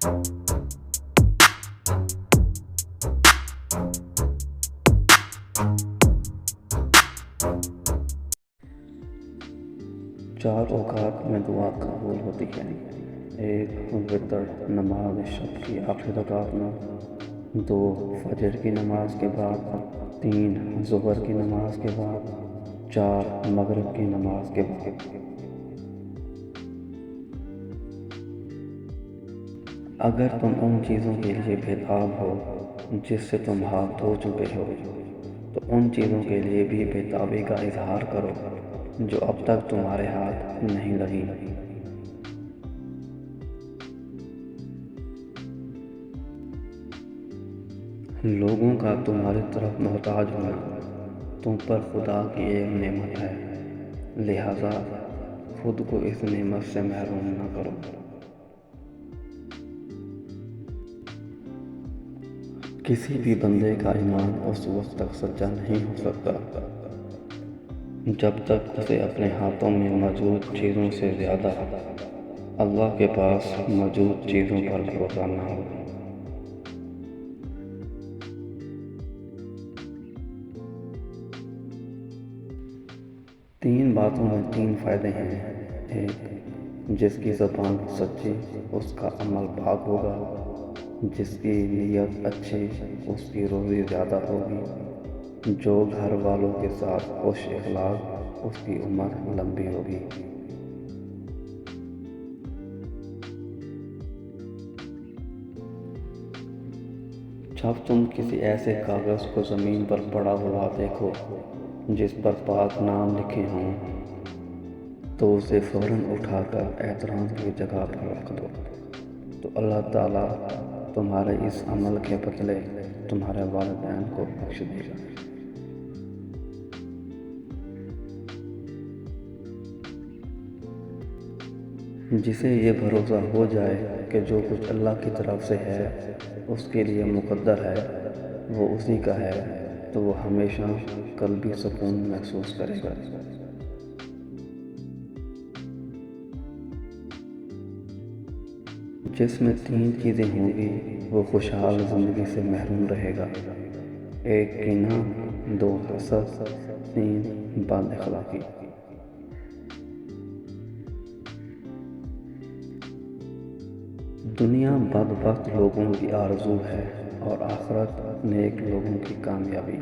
چار اوقات میں دعا قبول ہوتی ہے۔ ایک وتر نماز شب کی آخری رکعت میں، دو فجر کی نماز کے بعد، تین ظہر کی نماز کے بعد، چار مغرب کی نماز کے بعد۔ اگر تم ان چیزوں کے لیے بےتاب ہو جس سے تم ہاتھ دھو چکے ہو، تو ان چیزوں کے لیے بھی بےتابی کا اظہار کرو جو اب تک تمہارے ہاتھ نہیں لگی۔ لوگوں کا تمہاری طرف محتاج ہونا تم پر خدا کی ایک نعمت ہے، لہذا خود کو اس نعمت سے محروم نہ کرو۔ کسی بھی بندے کا ایمان اس وقت تک سچا نہیں ہو سکتا جب تک اسے اپنے ہاتھوں میں موجود چیزوں سے زیادہ اللہ کے پاس موجود چیزوں پر بھروسہ نہ ہو۔ تین باتوں میں تین فائدے ہیں۔ ایک، جس کی زبان سچی اس کا عمل پاک ہوگا، جس کی نیت اچھی اس کی روزی زیادہ ہوگی، جو گھر والوں کے ساتھ خوش اخلاق اس کی عمر لمبی ہوگی۔ جب تم کسی ایسے کاغذ کو زمین پر پڑا ہوا دیکھو جس پر پاک نام لکھے ہوں تو اسے فوراً اٹھا کر احترام کی جگہ پر رکھ دو، تو اللہ تعالیٰ تمہارے اس عمل کے بدلے تمہارے والدین کو بخش دے گا۔ جسے یہ بھروسہ ہو جائے کہ جو کچھ اللہ کی طرف سے ہے اس کے لیے مقدر ہے، وہ اسی کا ہے، تو وہ ہمیشہ قلبی سکون محسوس کرے گا۔ جس میں تین چیزیں ہوں گی وہ خوشحال زندگی سے محروم رہے گا۔ ایک کینہ، دو حسد، تین بد اخلاقی۔ دنیا بدبخت لوگوں کی آرزو ہے اور آخرت نیک لوگوں کی کامیابی۔